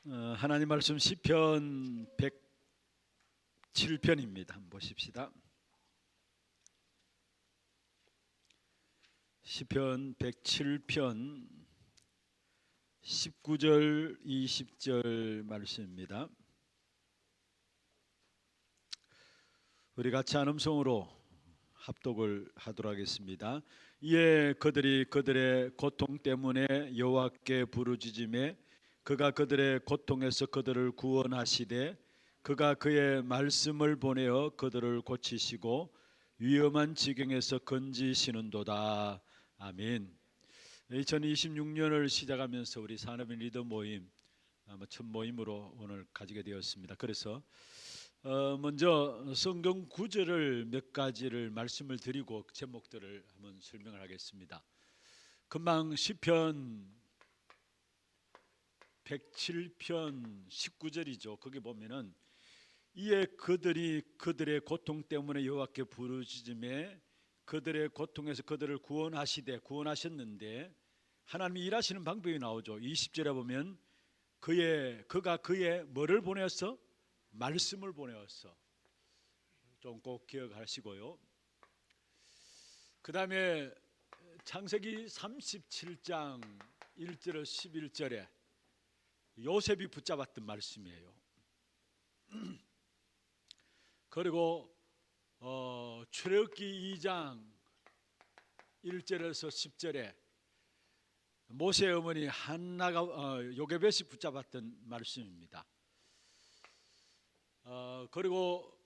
하나님 말씀 시편 107편입니다. 한번 보십시다. 시편 107편 19절 20절 말씀입니다. 우리 같이 한 음성으로 합독을 하도록 하겠습니다. 이에 그들이 그들의 고통 때문에 여호와께 부르짖음에 그가 그들의 고통에서 그들을 구원하시되 그가 그의 말씀을 보내어 그들을 고치시고 위험한 지경에서 건지시는도다. 아멘. 2026년을 시작하면서 우리 산업인 리더 모임 첫 모임으로 오늘 가지게 되었습니다. 그래서 먼저 성경 구절을 몇 가지를 말씀을 드리고 제목들을 한번 설명을 하겠습니다. 금방 시편 107편 19절이죠. 거기 보면은 이에 그들이 그들의 고통 때문에 여호와께 부르짖음에 그들의 고통에서 그들을 구원하셨는데 하나님이 일하시는 방법이 나오죠. 20절에 보면 그가 그의 뭐를 보내었어? 말씀을 보내었어. 좀 꼭 기억하시고요. 그 다음에 창세기 37장 1절에서 11절에 요셉이 붙잡았던 말씀이에요. 그리고 출애굽기 2장 1절에서 10절에 모세의 어머니 한나가 요게벳이 붙잡았던 말씀입니다. 그리고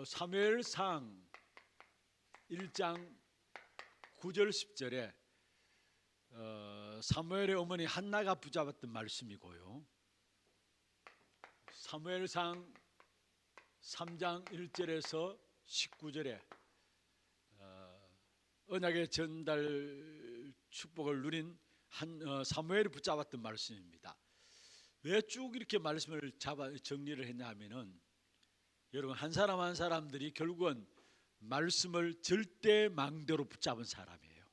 사무엘상 1장 9절 10절에 사무엘의 어머니 한나가 붙잡았던 말씀이고요. 사무엘상 3장 1절에서 19절에 언약의 전달 축복을 누린 사무엘이 붙잡았던 말씀입니다. 왜 쭉 이렇게 말씀을 정리를 했냐 하면은 여러분 한 사람 한 사람들이 결국은 말씀을 절대망대로 붙잡은 사람이에요.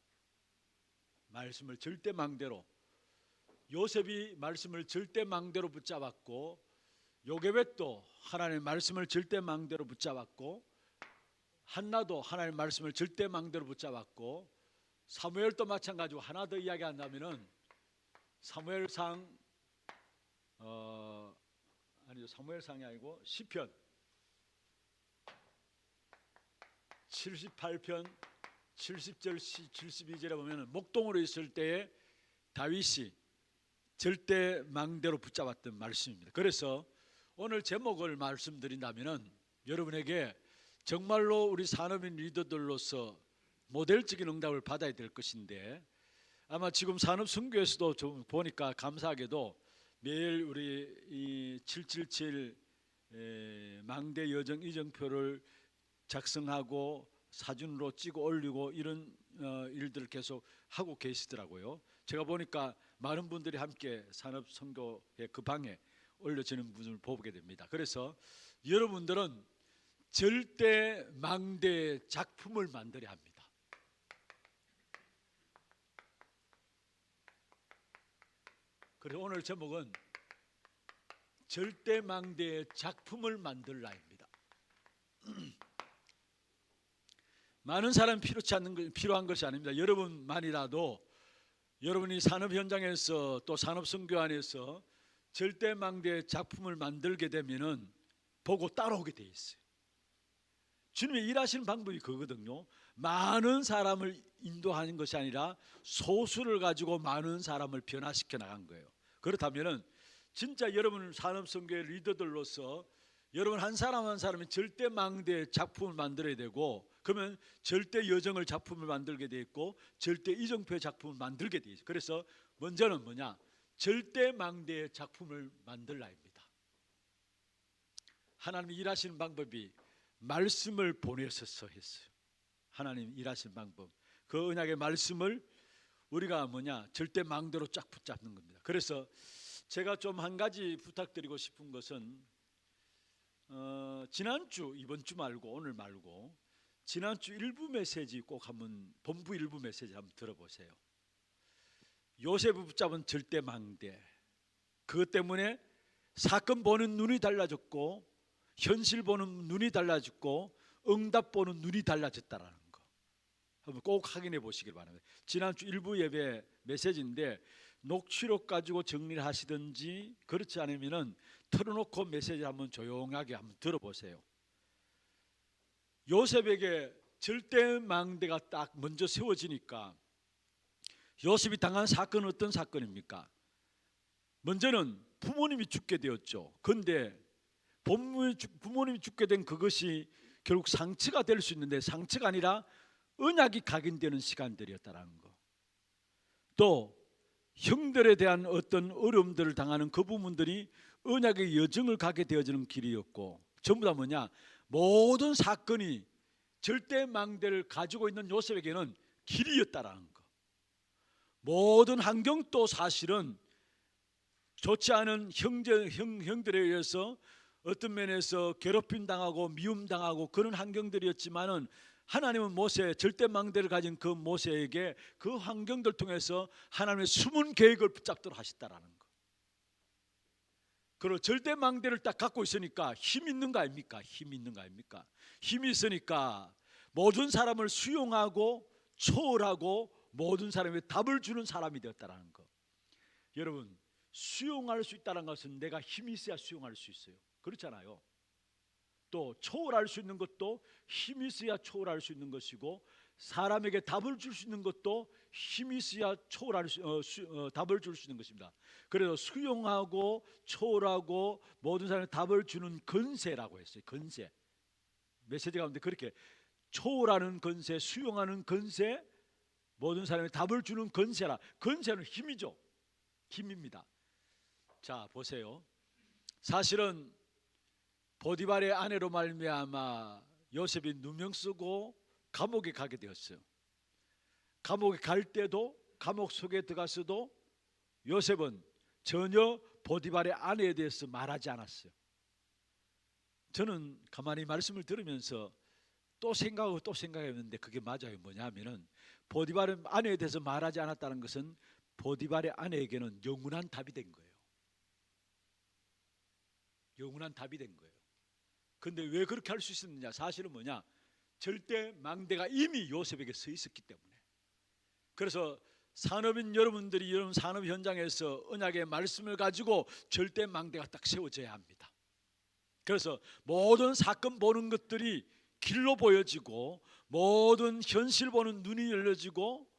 말씀을 절대망대로. 요셉이 말씀을 절대망대로 붙잡았고 요게벳도 하나님의 말씀을 절대망대로 붙잡았고 한나도 하나님의 말씀을 절대망대로 붙잡았고 사무엘도 마찬가지고 하나 더 이야기한다면은 사무엘상 아니죠. 사무엘상이 아니고 시편 78편 70절 72절에 보면 목동으로 있을 때에 다윗이 절대망대로 붙잡았던 말씀입니다. 그래서 오늘 제목을 말씀드린다면은 여러분에게 정말로 우리 산업인 리더들로서 모델적인 응답을 받아야 될 것인데 아마 지금 산업선교에서도 좀 보니까 감사하게도 매일 우리 이 777 망대 여정 이정표를 작성하고 사진으로 찍어 올리고 이런 일들을 계속 하고 계시더라고요. 제가 보니까 많은 분들이 함께 산업선교의 그 방에 올려지는 분을 보게 됩니다. 그래서 여러분들은 절대 망대 작품을 만들어야 합니다. 그래서 오늘 제목은 절대 망대의 작품을 만들라입니다. 많은 사람이 필요한 것이 아닙니다. 여러분만이라도 여러분이 산업 현장에서 또 산업 선교 안에서 절대 망대의 작품을 만들게 되면은 보고 따라오게 돼 있어요. 주님이 일하시는 방법이 그거거든요. 많은 사람을 인도하는 것이 아니라 소수를 가지고 많은 사람을 변화시켜 나간 거예요. 그렇다면은 진짜 여러분 산업선교의 리더들로서 여러분 한 사람 한 사람이 절대 망대의 작품을 만들어야 되고 그러면 절대 여정을 작품을 만들게 돼 있고 절대 이정표의 작품을 만들게 돼 있어요. 그래서 먼저는 뭐냐? 절대 망대의 작품을 만들라입니다. 하나님이 일하시는 방법이 말씀을 보내셔서 했어요. 하나님 일하시는 방법. 그 언약의 말씀을 우리가 뭐냐? 절대 망대로 쫙 붙잡는 겁니다. 그래서 제가 좀 한 가지 부탁드리고 싶은 것은 지난주 이번 주 말고 오늘 말고 지난주 일부 메시지 꼭 한번 본부 일부 메시지 한번 들어보세요. 요셉을 붙잡은 절대 망대. 그것 때문에 사건 보는 눈이 달라졌고 현실 보는 눈이 달라졌고 응답 보는 눈이 달라졌다라는 거 한번 꼭 확인해 보시길 바랍니다. 지난주 일부 예배 메시지인데 녹취록 가지고 정리를 하시든지 그렇지 않으면은 틀어놓고 메시지 한번 조용하게 한번 들어보세요. 요셉에게 절대 망대가 딱 먼저 세워지니까 요셉이 당한 사건은 어떤 사건입니까? 먼저는 부모님이 죽게 되었죠. 그런데 부모님이 죽게 된 그것이 결국 상처가 될 수 있는데 상처가 아니라 언약이 각인되는 시간들이었다는 거. 또 형들에 대한 어떤 어려움들을 당하는 그 부분들이 언약의 여정을 가게 되어지는 길이었고 전부 다 뭐냐? 모든 사건이 절대 망대를 가지고 있는 요셉에게는 길이었다라는 거. 모든 환경도 사실은 좋지 않은 형들에 의해서 어떤 면에서 괴롭힘 당하고 미움 당하고 그런 환경들이었지만은 하나님은 모세 절대 망대를 가진 그 모세에게 그 환경들 통해서 하나님의 숨은 계획을 붙잡도록 하셨다라는 거. 그리고 절대 망대를 딱 갖고 있으니까 힘 있는 거 아닙니까? 힘 있는 거 아닙니까? 힘이 있으니까 모든 사람을 수용하고 초월하고 모든 사람에게 답을 주는 사람이 되었다라는 거. 여러분 수용할 수 있다는 것은 내가 힘이 있어야 수용할 수 있어요. 그렇잖아요. 또 초월할 수 있는 것도 힘이 있어야 초월할 수 있는 것이고 사람에게 답을 줄 수 있는 것도 힘이 있어야 답을 줄 수 있는 것입니다. 그래서 수용하고 초월하고 모든 사람에게 답을 주는 건세라고 했어요. 건세. 메시지 가운데 그렇게 초월하는 건세, 수용하는 건세, 모든 사람에게 답을 주는 건세라. 건세는 힘이죠. 힘입니다. 자 보세요. 사실은 보디발의 아내로 말미암아 요셉이 누명 쓰고 감옥에 가게 되었어요. 감옥에 갈 때도 감옥 속에 들어가서도 요셉은 전혀 보디발의 아내에 대해서 말하지 않았어요. 저는 가만히 말씀을 들으면서 또 생각하고 또 생각했는데 그게 맞아요. 뭐냐면은 보디발의 아내에 대해서 말하지 않았다는 것은 보디발의 아내에게는 영원한 답이 된 거예요. 영원한 답이 된 거예요. 근데 왜 그렇게 할 수 있었느냐? 사실은 뭐냐? 절대 망대가 이미 요셉에게 서 있었기 때문에. 그래서 산업인 여러분들이 여러분 산업 현장에서 언약의 말씀을 가지고 절대 망대가 딱 세워져야 합니다. 그래서 모든 사건 보는 것들이 길로 보여지고 모든 현실 보는 눈이 열려지고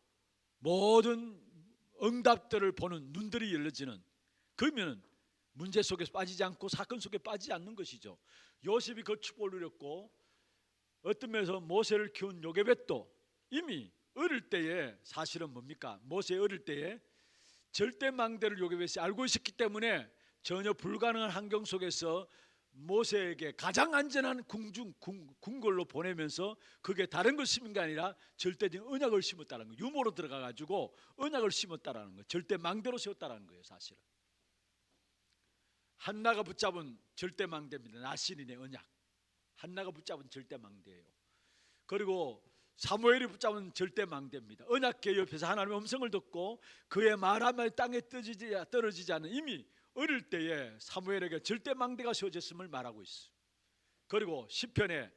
모든 응답들을 보는 눈들이 열려지는 그러면 문제 속에서 빠지지 않고 사건 속에 빠지지 않는 것이죠. 요셉이 그 축복을 누렸고 어떤 면에서 모세를 키운 요게벳도 이미 어릴 때에 사실은 뭡니까? 모세 어릴 때에 절대 망대를 요게벳이 알고 있었기 때문에 전혀 불가능한 환경 속에서 모세에게 가장 안전한 궁궐로 보내면서 그게 다른 걸 심은 게 아니라 절대적인 언약을 심었다는 거예요. 유모로 들어가 가지고 언약을 심었다라는 거예요. 절대 망대로 세웠다라는 거예요. 사실은 한나가 붙잡은 절대 망대입니다. 나신인의 언약. 한나가 붙잡은 절대 망대예요. 그리고 사무엘이 붙잡은 절대 망대입니다. 언약궤 옆에서 하나님의 음성을 듣고 그의 말 한마디 땅에 떨어지지 않는 이미 어릴 때에 사무엘에게 절대 망대가 세워졌음을 말하고 있어요. 그리고 시편에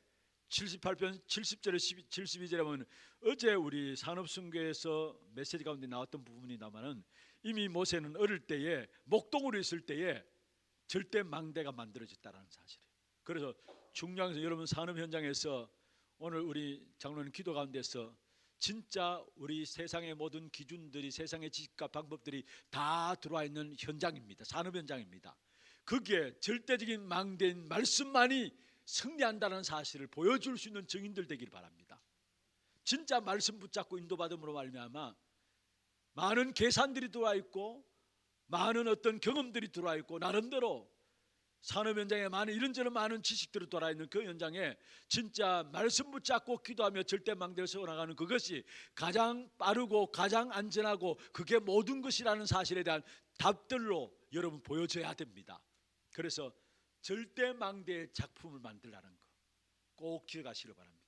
78편 70절에 72절에 보면 어제 우리 산업순교에서 메시지 가운데 나왔던 부분이 나면은 이미 모세는 어릴 때에 목동으로 있을 때에 절대 망대가 만들어졌다는 사실이에요. 그래서 중요한 것은 여러분 산업 현장에서 오늘 우리 장로님 기도 가운데서 진짜 우리 세상의 모든 기준들이 세상의 지식과 방법들이 다 들어와 있는 현장입니다. 산업 현장입니다. 거기에 절대적인 망대인 말씀만이 승리한다는 사실을 보여줄 수 있는 증인들 되길 바랍니다. 진짜 말씀 붙잡고 인도받음으로 말미암아 많은 계산들이 들어와 있고 많은 어떤 경험들이 들어와 있고 나름대로 산업 현장에 많은 이런저런 많은 지식들이 돌아 있는 그 현장에 진짜 말씀 붙잡고 기도하며 절대 망대를 세워나가는 그것이 가장 빠르고 가장 안전하고 그게 모든 것이라는 사실에 대한 답들로 여러분 보여줘야 됩니다. 그래서 절대 망대의 작품을 만들라는 거 꼭 기억하시길 바랍니다.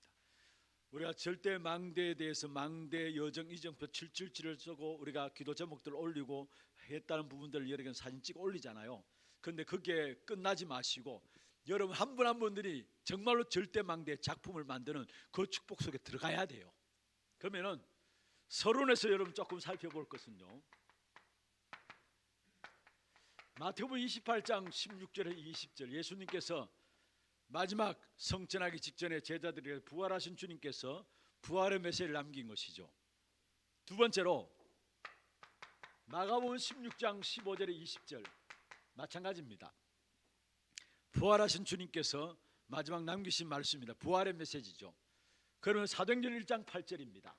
우리가 절대 망대에 대해서 망대 여정 이정표 777을 쓰고 우리가 기도 제목들을 올리고 했다는 부분들을 여러 개 사진 찍어 올리잖아요. 그런데 그게 끝나지 마시고 여러분 한 분 한 분들이 정말로 절대망대 작품을 만드는 그 축복 속에 들어가야 돼요. 그러면은 서론에서 여러분 조금 살펴볼 것은요, 마태복음 28장 16절에 20절, 예수님께서 마지막 성천하기 직전에 제자들에게 부활하신 주님께서 부활의 메시지를 남긴 것이죠. 두 번째로 마가복음 16장 15절에 20절 마찬가지입니다. 부활하신 주님께서 마지막 남기신 말씀입니다. 부활의 메시지죠. 그러면 사도행전 1장 8절입니다.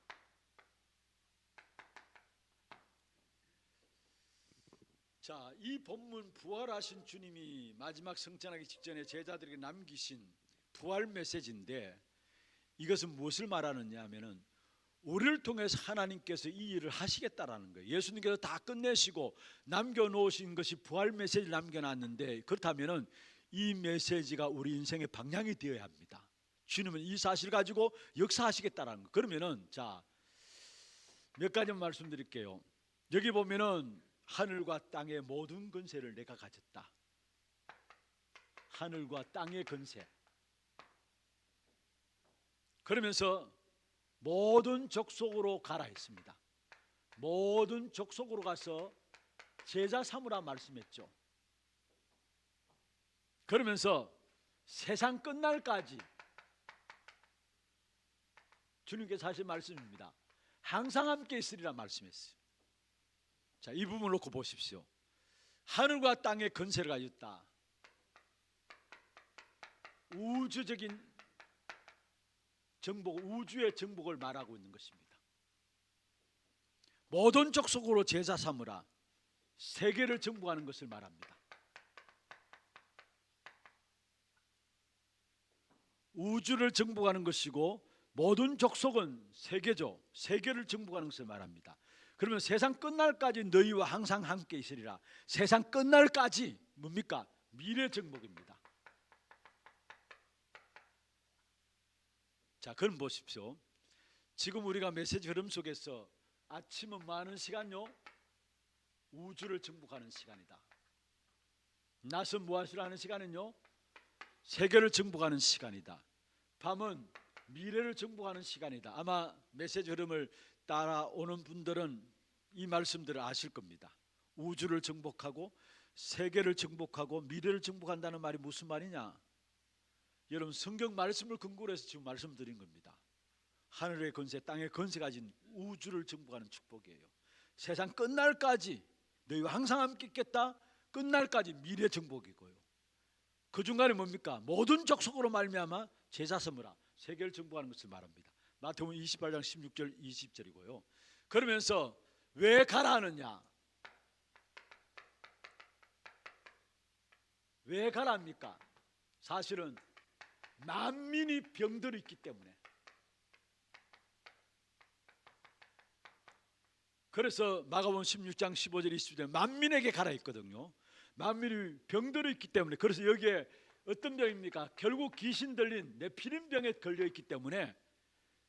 자, 이 본문 부활하신 주님이 마지막 성천하기 직전에 제자들에게 남기신 부활 메시지인데, 이것은 무엇을 말하느냐 하면은 우리를 통해서 하나님께서 이 일을 하시겠다라는 거예요. 예수님께서 다 끝내시고 남겨놓으신 것이 부활 메시지를 남겨놨는데, 그렇다면은 이 메시지가 우리 인생의 방향이 되어야 합니다. 주님은 이 사실을 가지고 역사하시겠다라는 거. 그러면은 자, 몇 가지만 말씀드릴게요. 여기 보면은 하늘과 땅의 모든 권세를 내가 가졌다. 하늘과 땅의 권세. 그러면서 모든 족속으로 가라 했습니다. 모든 족속으로 가서 제자 삼으라 말씀했죠. 그러면서 세상 끝날까지 주님께서 하신 말씀입니다. 항상 함께 있으리라 말씀했어요. 자, 이 부분을 놓고 보십시오. 하늘과 땅의 권세를 가졌다. 우주적인 정복, 우주의 정복을 말하고 있는 것입니다. 모든 족속으로 제자 삼으라. 세계를 정복하는 것을 말합니다. 우주를 정복하는 것이고 모든 족속은 세계죠. 세계를 정복하는 것을 말합니다. 그러면 세상 끝날까지 너희와 항상 함께 있으리라. 세상 끝날까지 뭡니까? 미래 정복입니다. 자, 그럼 보십시오. 지금 우리가 메시지 흐름 속에서 아침은 뭐 하는 시간요? 우주를 정복하는 시간이다. 낮은 무엇을 하는 시간은요? 세계를 정복하는 시간이다. 밤은 미래를 정복하는 시간이다. 아마 메시지 흐름을 따라오는 분들은 이 말씀들을 아실 겁니다. 우주를 정복하고 세계를 정복하고 미래를 정복한다는 말이 무슨 말이냐? 여러분 성경 말씀을 근거로 해서 지금 말씀드린 겁니다. 하늘의 권세, 땅의 권세 가진 우주를 정복하는 축복이에요. 세상 끝날까지 너희와 항상 함께 있겠다. 끝날까지 미래 정복이고요. 그 중간에 뭡니까? 모든 족속으로 말미암아 제자 삼으라. 세계를 정복하는 것을 말합니다. 마태복음 28장 16절 20절이고요. 그러면서 왜 가라 하느냐? 왜 가라 합니까? 사실은 만민이 병들어 있기 때문에. 그래서 마가복음 16장 15절 20절 만민에게 가라 했거든요. 만민이 병들어 있기 때문에. 그래서 여기에 어떤 병입니까? 결국 귀신 들린 네피림병에 걸려 있기 때문에,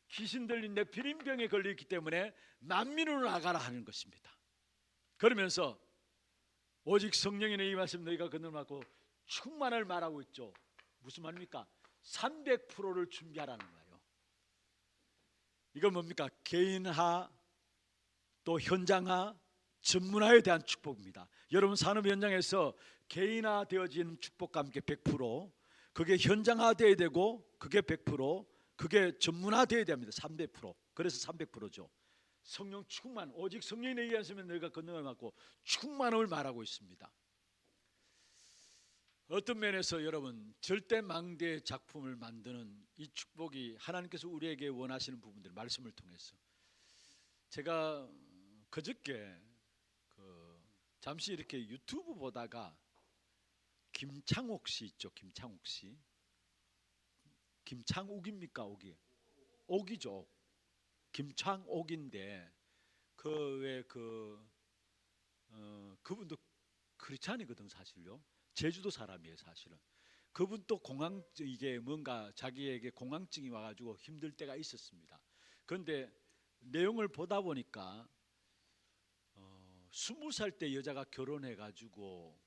귀신 들린 네피림병에 걸려 있기 때문에 만민으로 나가라 하는 것입니다. 그러면서 오직 성령의 임하심 너희가 거듭나고 충만을 말하고 있죠. 무슨 말입니까? 300%를 준비하라는 거예요. 이건 뭡니까? 개인화, 또 현장화, 전문화에 대한 축복입니다. 여러분 산업 현장에서 개인화되어지는 축복과 함께 100%, 그게 현장화되어야 되고 그게 100%, 그게 전문화되어야 됩니다. 300%. 그래서 300%죠. 성령 충만, 오직 성령에 의하시면 너희가 건능을 받고 충만함을 말하고 있습니다. 어떤 면에서 여러분 절대망대의 작품을 만드는 이 축복이 하나님께서 우리에게 원하시는 부분들, 말씀을 통해서 제가 그저께 잠시 이렇게 유튜브 보다가 김창옥 씨 있죠. 김창옥 씨. 김창욱입니까? 옥이? 옥이죠. 김창옥인데 그분도 크리스찬이거든 사실요. 제주도 사람이에요 사실은. 그분 또 이게 뭔가 자기에게 공황증이 와가지고 힘들 때가 있었습니다. 그런데 내용을 보다 보니까 20살 때 여자가 결혼해가지고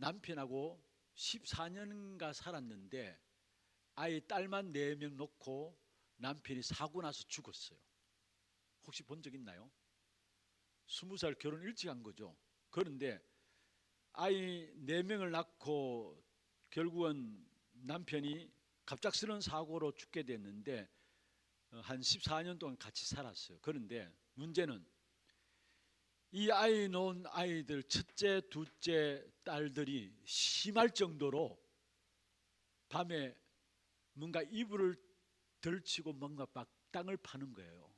남편하고 14년인가 살았는데 아이 딸만 4명 놓고 남편이 사고 나서 죽었어요. 혹시 본 적 있나요? 20살 결혼 일찍 한 거죠. 그런데 아이 4명을 낳고 결국은 남편이 갑작스러운 사고로 죽게 됐는데 한 14년 동안 같이 살았어요. 그런데 문제는 이 아이 놓은 아이들 첫째, 둘째 딸들이 심할 정도로 밤에 뭔가 이불을 덜치고 뭔가 막 땅을 파는 거예요.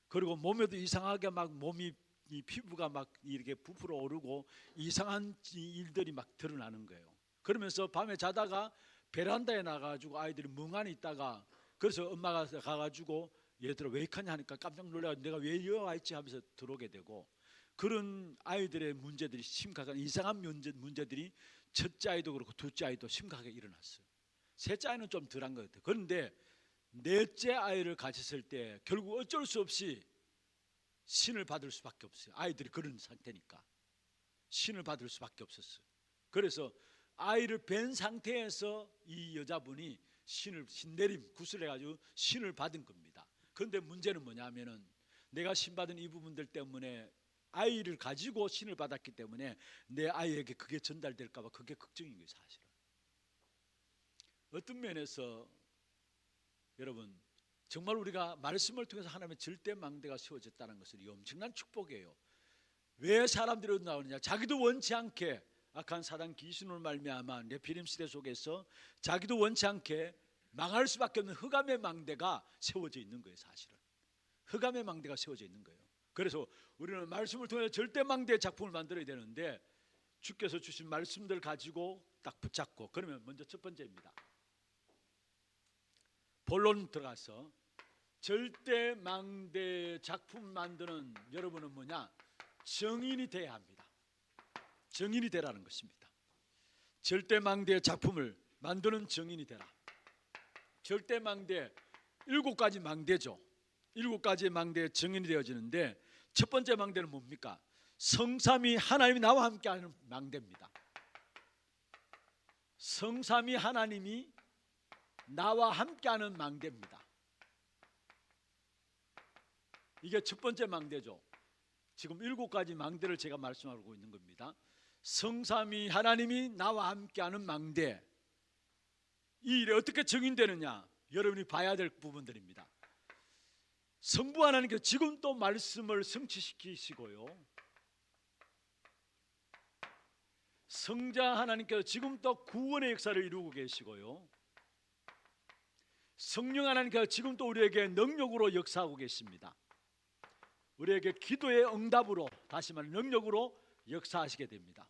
그리고 몸에도 이상하게 막 몸이 이 피부가 막 이렇게 부풀어 오르고 이상한 일들이 막 드러나는 거예요. 그러면서 밤에 자다가 베란다에 나가지고 아이들이 멍하니 있다가 그래서 엄마가 가가지고 얘들아 왜 이러냐 하니까 깜짝 놀라 내가 왜 여기 와 있지 하면서 들어오게 되고 그런 아이들의 문제들이 심각한 이상한 문제들이 첫째 아이도 그렇고 둘째 아이도 심각하게 일어났어요. 셋째 아이는 좀 덜한 것 같아요. 그런데 넷째 아이를 가졌을 때 결국 어쩔 수 없이 신을 받을 수밖에 없어요. 아이들이 그런 상태니까 신을 받을 수밖에 없었어요. 그래서 아이를 뵌 상태에서 이 여자분이 신내림 구슬해가지고 신을 받은 겁니다. 그런데 문제는 뭐냐면은 내가 신받은 이 부분들 때문에 아이를 가지고 신을 받았기 때문에 내 아이에게 그게 전달될까 봐 그게 걱정인 거예요. 사실은 어떤 면에서 여러분 정말 우리가 말씀을 통해서 하나님의 절대망대가 세워졌다는 것은 엄청난 축복이에요. 왜 사람들이 나오느냐? 자기도 원치 않게 악한 사단 귀신을 말미암아 네피림 시대 속에서 자기도 원치 않게 망할 수밖에 없는 흑암의 망대가 세워져 있는 거예요. 사실은 흑암의 망대가 세워져 있는 거예요. 그래서 우리는 말씀을 통해서 절대망대의 작품을 만들어야 되는데 주께서 주신 말씀들 가지고 딱 붙잡고 그러면 먼저 첫 번째입니다. 본론 들어가서 절대망대 작품 만드는 여러분은 뭐냐? 정인이 돼야 합니다. 정인이 되라는 것입니다. 절대망대 작품을 만드는 정인이 되라. 절대망대 7가지 망대죠. 7가지의 망대의 정인이 되어지는데 첫 번째 망대는 뭡니까? 성삼위 하나님이 나와 함께하는 망대입니다. 성삼위 하나님이 나와 함께하는 망대입니다. 이게 첫 번째 망대죠. 지금 7가지 망대를 제가 말씀하고 있는 겁니다. 성삼위 하나님이 나와 함께하는 망대. 이 일이 어떻게 정인되느냐? 여러분이 봐야 될 부분들입니다. 성부 하나님께서 지금 또 말씀을 성취시키시고요. 성자 하나님께서 지금 또 구원의 역사를 이루고 계시고요. 성령 하나님께서 지금 또 우리에게 능력으로 역사하고 계십니다. 우리에게 기도의 응답으로 다시 말해 능력으로 역사하시게 됩니다.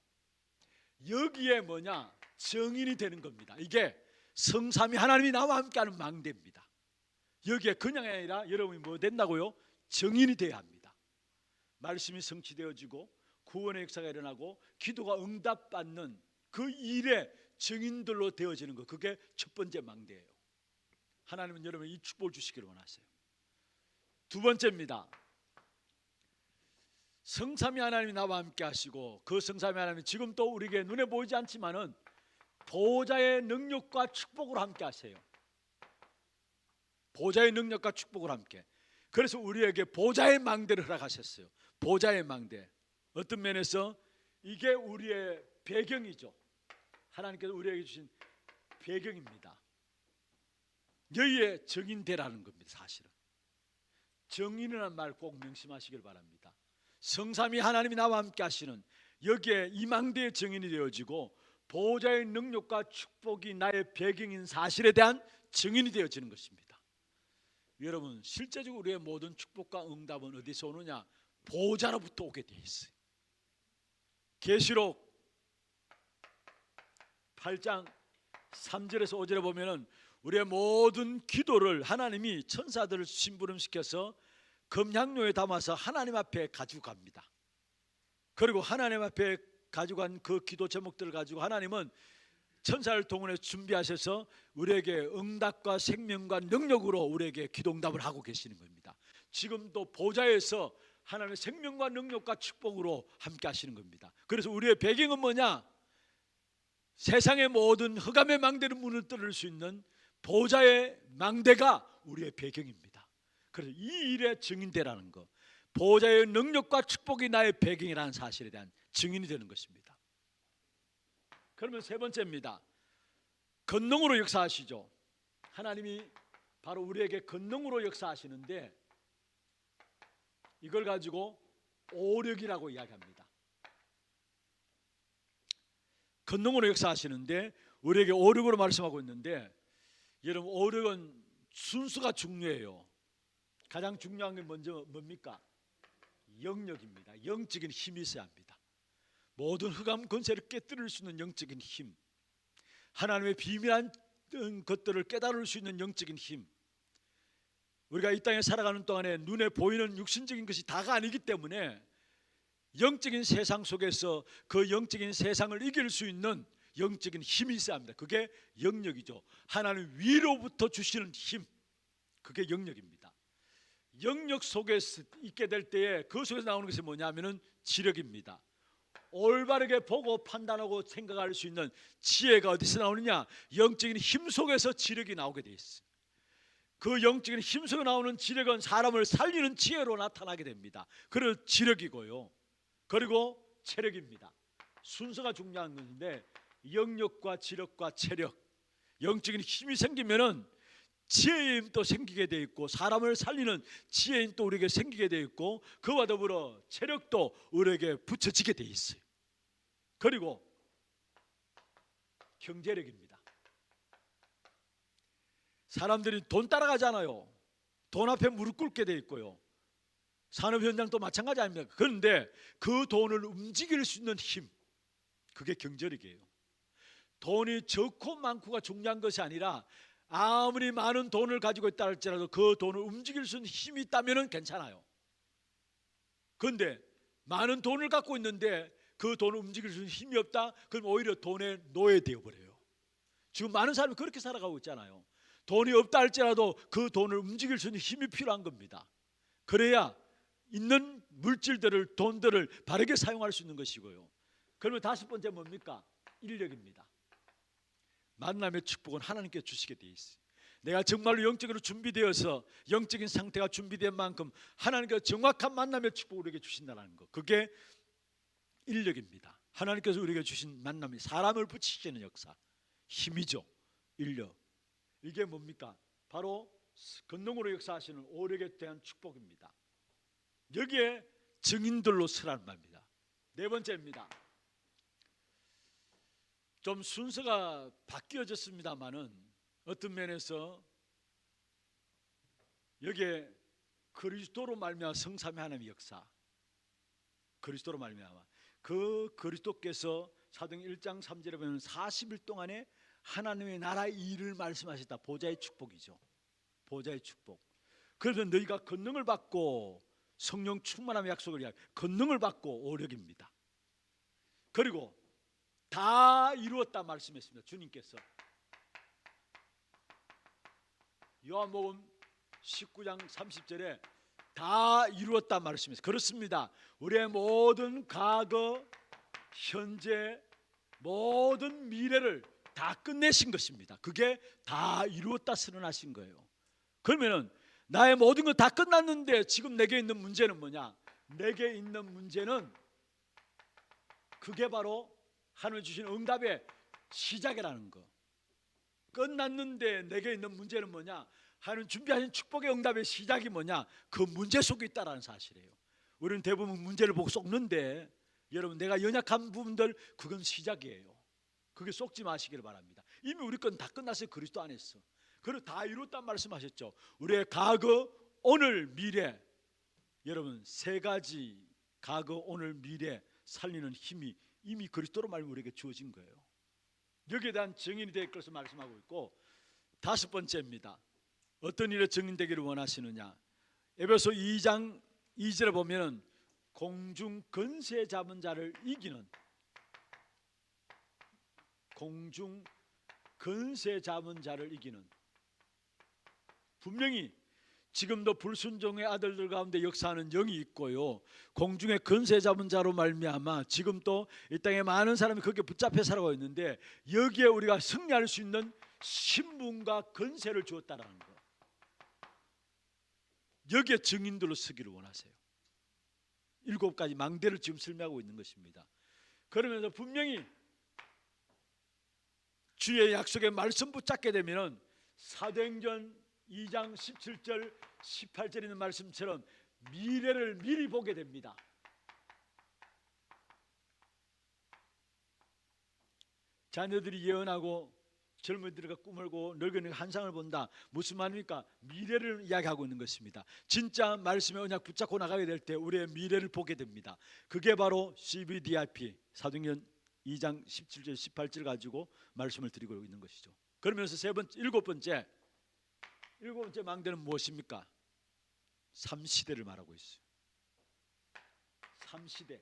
여기에 뭐냐? 정인이 되는 겁니다. 이게 성삼위 하나님이 나와 함께하는 망대입니다. 여기에 그냥 아니라 여러분이 뭐 된다고요? 정인이 되어야 합니다. 말씀이 성취되어지고 구원의 역사가 일어나고 기도가 응답받는 그 일에 정인들로 되어지는 것, 그게 첫 번째 망대예요. 하나님은 여러분 이 축복을 주시기를 원하세요. 두 번째입니다. 성삼위 하나님이 나와 함께 하시고 그 성삼위 하나님이 지금 또 우리에게 눈에 보이지 않지만은 보좌의 능력과 축복으로 함께 하세요. 보좌의 능력과 축복을 함께. 그래서 우리에게 보좌의 망대를 허락하셨어요. 보좌의 망대. 어떤 면에서 이게 우리의 배경이죠. 하나님께서 우리에게 주신 배경입니다. 여기에 정인되라는 겁니다. 사실은 정인이라는 말 꼭 명심하시길 바랍니다. 성삼위 하나님이 나와 함께 하시는 여기에 이 망대의 정인이 되어지고 보호자의 능력과 축복이 나의 배경인 사실에 대한 정인이 되어지는 것입니다. 여러분 실제적으로 우리의 모든 축복과 응답은 어디서 오느냐? 보호자로부터 오게 되어 있어요. 계시록 8장 3절에서 5절에 보면은 우리의 모든 기도를 하나님이 천사들을 심부름시켜서 금향료에 담아서 하나님 앞에 가지고 갑니다. 그리고 하나님 앞에 가져간 그 기도 제목들을 가지고 하나님은 천사를 동원해 준비하셔서 우리에게 응답과 생명과 능력으로 우리에게 기도 응답을 하고 계시는 겁니다. 지금도 보좌에서 하나님의 생명과 능력과 축복으로 함께 하시는 겁니다. 그래서 우리의 배경은 뭐냐? 세상의 모든 흑암의 망대를 문을 뚫을 수 있는 보좌의 망대가 우리의 배경입니다. 그래서 이 일의 증인되라는 것, 보좌의 능력과 축복이 나의 배경이라는 사실에 대한 증인이 되는 것입니다. 그러면 세 번째입니다. 권능으로 역사하시죠. 하나님이 바로 우리에게 권능으로 역사하시는데 이걸 가지고 오력이라고 이야기합니다. 권능으로 역사하시는데 우리에게 오력으로 말씀하고 있는데, 여러분 오력은 순수가 중요해요. 가장 중요한 게 먼저 뭡니까? 영역입니다. 영적인 힘이 있어야 합니다. 모든 흑암 권세를 깨뜨릴 수 있는 영적인 힘, 하나님의 비밀한 것들을 깨달을 수 있는 영적인 힘. 우리가 이 땅에 살아가는 동안에 눈에 보이는 육신적인 것이 다가 아니기 때문에 영적인 세상 속에서 그 영적인 세상을 이길 수 있는 영적인 힘이 있어야 합니다. 그게 영역이죠. 하나님 위로부터 주시는 힘, 그게 영역입니다. 영역 속에 있게 될 때에 그 속에서 나오는 것이 뭐냐면은 지력입니다. 올바르게 보고 판단하고 생각할 수 있는 지혜가 어디서 나오느냐? 영적인 힘 속에서 지력이 나오게 돼 있어요. 그 영적인 힘 속에 나오는 지력은 사람을 살리는 지혜로 나타나게 됩니다. 그래서 지력이고요. 그리고 체력입니다. 순서가 중요한 것인데 영역과 지력과 체력, 영적인 힘이 생기면은 지혜의 힘도 생기게 돼 있고 사람을 살리는 지혜의 힘도 우리에게 생기게 돼 있고 그와 더불어 체력도 우리에게 붙여지게 돼 있어요. 그리고 경제력입니다. 사람들이 돈 따라가잖아요. 돈 앞에 무릎 꿇게 돼 있고요. 산업 현장도 마찬가지 아닙니까? 그런데 그 돈을 움직일 수 있는 힘, 그게 경제력이에요. 돈이 적고 많고가 중요한 것이 아니라 아무리 많은 돈을 가지고 있다 할지라도 그 돈을 움직일 수 있는 힘이 있다면 괜찮아요. 그런데 많은 돈을 갖고 있는데 그 돈을 움직일 수 있는 힘이 없다? 그럼 오히려 돈의 노예되어 버려요. 지금 많은 사람이 그렇게 살아가고 있잖아요. 돈이 없다 할지라도 그 돈을 움직일 수 있는 힘이 필요한 겁니다. 그래야 있는 물질들을, 돈들을 바르게 사용할 수 있는 것이고요. 그러면 다섯 번째 뭡니까? 인력입니다. 만남의 축복은 하나님께 주시게 돼 있어요. 내가 정말로 영적으로 준비되어서 영적인 상태가 준비된 만큼 하나님께서 정확한 만남의 축복을 우리에게 주신다는 것, 그게 인력입니다. 하나님께서 우리에게 주신 만남이 사람을 붙이시는 역사, 힘이죠. 인력. 이게 뭡니까? 바로 권능으로 역사하시는 오력에 대한 축복입니다. 여기에 증인들로 서라는 말입니다. 네 번째입니다. 좀 순서가 바뀌어졌습니다만은 어떤 면에서 여기에 그리스도로 말미암아 성삼위 하나님의 역사, 그리스도로 말미암아 그 그리스도께서 사도행 1장 3절에 보면 40일 동안에 하나님의 나라의 일을 말씀하셨다. 보좌의 축복이죠. 보좌의 축복. 그래서 너희가 권능을 받고 성령 충만함의 약속을 이야기, 권능을 받고 오력입니다. 그리고 다 이루었다 말씀했습니다. 주님께서 요한복음 19장 30절에 다 이루었다 말씀했습니다. 그렇습니다. 우리의 모든 과거, 현재, 모든 미래를 다 끝내신 것입니다. 그게 다 이루었다 선언하신 거예요. 그러면은 나의 모든 것 다 끝났는데 지금 내게 있는 문제는 뭐냐? 내게 있는 문제는 그게 바로 하나님 주신 응답의 시작이라는 거. 끝났는데 내게 있는 문제는 뭐냐? 하나님 준비하신 축복의 응답의 시작이 뭐냐? 그 문제 속에 있다라는 사실이에요. 우리는 대부분 문제를 보고 쏙는데 여러분, 내가 연약한 부분들, 그건 시작이에요. 그게 쏙지 마시기를 바랍니다. 이미 우리 건 다 끝났어요. 그리스도 안에서. 그리고 다 이뤘단 말씀하셨죠. 우리의 과거, 오늘, 미래. 여러분, 세 가지 과거, 오늘, 미래 살리는 힘이 이미 그리스도로 말미암아 우리에게 주어진 거예요. 여기에 대한 증인이 될 것을 말씀하고 있고, 다섯 번째입니다. 어떤 일에 증인되기를 원하시느냐? 에베소 2장 2절에 보면 공중 권세 잡은 자를 이기는, 공중 권세 잡은 자를 이기는, 분명히 지금도 불순종의 아들들 가운데 역사하는 영이 있고요, 공중의 권세 잡은 자로 말미암아 지금 또 이 땅에 많은 사람이 거기에 붙잡혀 살아가고 있는데, 여기에 우리가 승리할 수 있는 신분과 권세를 주었다라는 거, 여기에 증인들로 서기를 원하세요. 7가지 망대를 지금 설명하고 있는 것입니다. 그러면서 분명히 주의 약속의 말씀 붙잡게 되면 사도행전 2장 17절 18절에 있는 말씀처럼 미래를 미리 보게 됩니다. 자녀들이 예언하고 젊은이들과 꿈을 꾸고 늙은이가 환상을 본다. 무슨 말입니까? 미래를 이야기하고 있는 것입니다. 진짜 말씀의 언약 붙잡고 나가게 될 때 우리의 미래를 보게 됩니다. 그게 바로 CBDIP, 사도행전 2장 17절 18절 가지고 말씀을 드리고 있는 것이죠. 그러면서 일곱 번째 망대는 무엇입니까? 3시대를 말하고 있어요. 3시대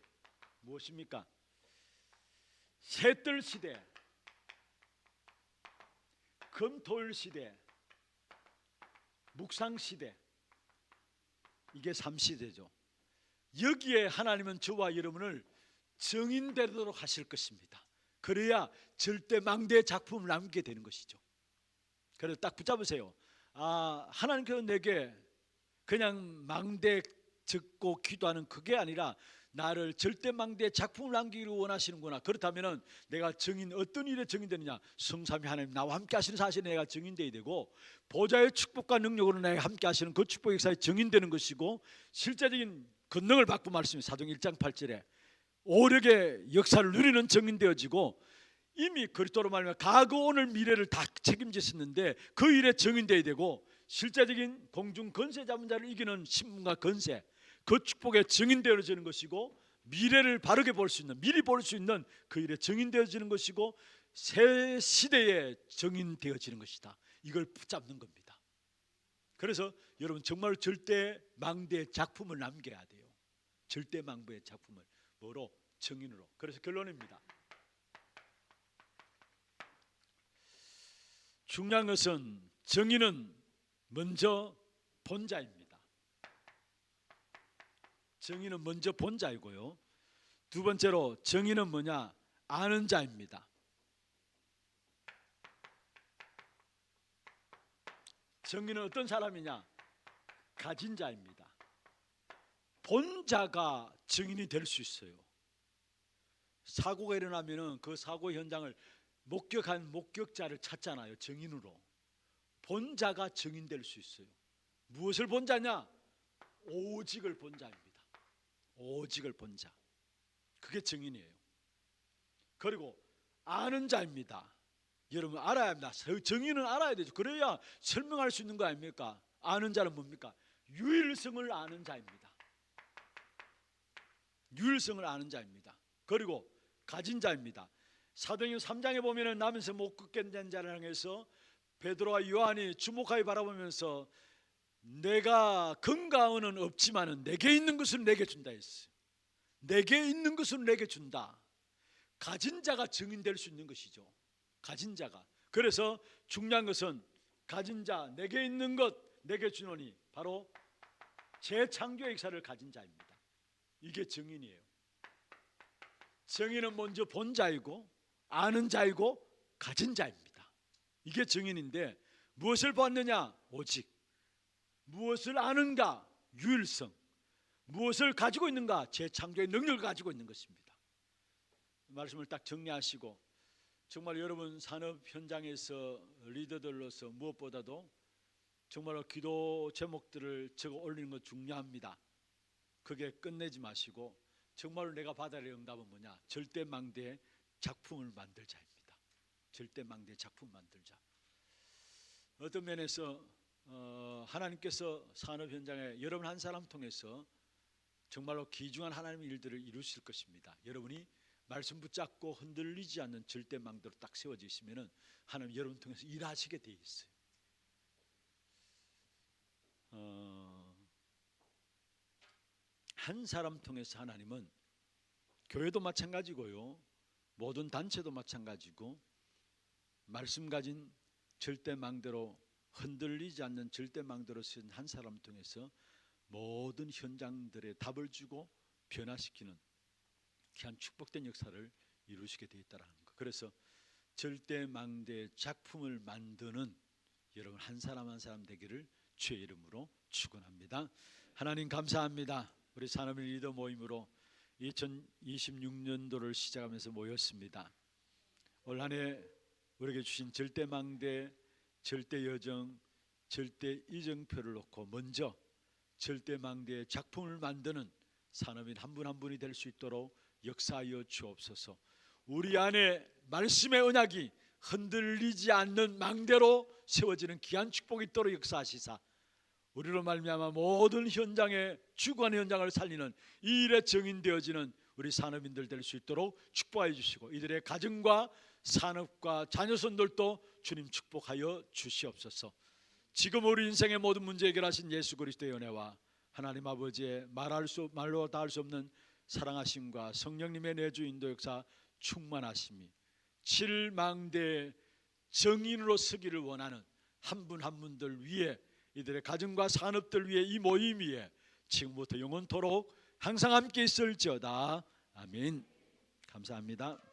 무엇입니까? 셋들 시대, 금토일 시대, 묵상 시대, 이게 3시대죠. 여기에 하나님은 저와 여러분을 증인되도록 하실 것입니다. 그래야 절대 망대의 작품을 남기게 되는 것이죠. 그래서 딱 붙잡으세요. 하나님께서 내게 그냥 망대 듣고 기도하는 그게 아니라 나를 절대 망대의 작품을 남기기를 원하시는구나. 그렇다면 내가 증인, 어떤 일에 증인되느냐? 성삼위 하나님 나와 함께 하시는 사실에 내가 증인되어야 되고, 보좌의 축복과 능력으로 내가 함께 하시는 그 축복의 역사에 증인되는 것이고, 실제적인 권능을 받고 말씀이 사도행 1장 8절에 오력의 역사를 누리는 증인되어지고, 이미 그리스도로 말하면 과거 오늘 미래를 다 책임졌었는데 그 일에 증인되어야 되고, 실제적인 공중 권세 잡은 자를 이기는 신분과 권세, 그 축복에 증인되어지는 것이고, 미래를 바르게 볼 수 있는, 미리 볼 수 있는 그 일에 증인되어지는 것이고, 새 시대에 증인되어지는 것이다. 이걸 붙잡는 겁니다. 그래서 여러분 정말 절대 망대의 작품을 남겨야 돼요. 절대 망대의 작품을 뭐로? 증인으로. 그래서 결론입니다. 중요한 것은 증인은 먼저 본 자입니다. 증인은 먼저 본 자이고요, 두 번째로 증인은 뭐냐? 아는 자입니다. 증인은 어떤 사람이냐? 가진 자입니다. 본 자가 증인이 될 수 있어요. 사고가 일어나면 그 사고 현장을 목격한 목격자를 찾잖아요. 증인으로. 본 자가 증인될 수 있어요. 무엇을 본 자냐? 오직을 본 자입니다. 오직을 본 자, 그게 증인이에요. 그리고 아는 자입니다. 여러분 알아야 합니다. 증인은 알아야 되죠. 그래야 설명할 수 있는 거 아닙니까? 아는 자는 뭡니까? 유일성을 아는 자입니다. 유일성을 아는 자입니다. 그리고 가진 자입니다. 사도행전 3장에 보면은 나면서 못 걷게 된 자를 향해서 베드로와 요한이 주목하게 바라보면서 내가 건강은 없지만은 내게 있는 것은 내게 준다 했어요. 내게 있는 것은 내게 준다. 가진 자가 증인될 수 있는 것이죠. 가진 자가. 그래서 중요한 것은 가진 자, 내게 있는 것 내게 주노니 바로 재창조의 역사를 가진 자입니다. 이게 증인이에요. 증인은 먼저 본 자이고 아는 자이고 가진 자입니다. 이게 증인인데, 무엇을 봤느냐? 오직. 무엇을 아는가? 유일성. 무엇을 가지고 있는가? 재창조의 능력을 가지고 있는 것입니다. 말씀을 딱 정리하시고, 정말 여러분 산업 현장에서 리더들로서 무엇보다도 정말로 기도 제목들을 적어 올리는 것 중요합니다. 그게 끝내지 마시고, 정말로 내가 받아야 할 응답은 뭐냐? 절대망대의 작품을 만들 자입니다. 절대망대의 작품 만들자. 어떤 면에서 하나님께서 산업 현장에 여러분 한 사람 통해서 정말로 귀중한 하나님의 일들을 이루실 것입니다. 여러분이 말씀 붙잡고 흔들리지 않는 절대망대로 딱 세워져 있으면 하나님 여러분 통해서 일하시게 돼 있어요. 한 사람 통해서 하나님은, 교회도 마찬가지고요, 모든 단체도 마찬가지고, 말씀 가진 절대망대로 흔들리지 않는 절대망대로 쓴 한 사람 통해서 모든 현장들의 답을 주고 변화시키는 귀한 축복된 역사를 이루시게 되어 있다는 것. 그래서 절대망대 작품을 만드는 여러분 한 사람 한 사람 되기를 주의 이름으로 축원합니다. 하나님 감사합니다. 우리 산업인 리더 모임으로 2026년도를 시작하면서 모였습니다. 올 한 해 우리에게 주신 절대망대, 절대여정, 절대이정표를 놓고 먼저 절대망대의 작품을 만드는 산업인 한 분 한 분이 될 수 있도록 역사하여 주옵소서. 우리 안에 말씀의 언약이 흔들리지 않는 망대로 세워지는 귀한 축복이 있도록 역사하시사 우리로 말미암아 모든 현장에 주관 현장을 살리는 이 일에 정인되어지는 우리 산업인들 될 수 있도록 축복하여 주시고 이들의 가정과 산업과 자녀손들도 주님 축복하여 주시옵소서. 지금 우리 인생의 모든 문제 해결하신 예수 그리스도의 은혜와 하나님 아버지의 말로 다 할 수 없는 사랑하심과 성령님의 내주 인도 역사 충만하심이 칠망대 정인으로 서기를 원하는 한 분 한 분들 위해 이들의 가정과 산업들 위해 이 모임 위에 지금부터 영원토록 항상 함께 있을지어다. 아멘. 감사합니다.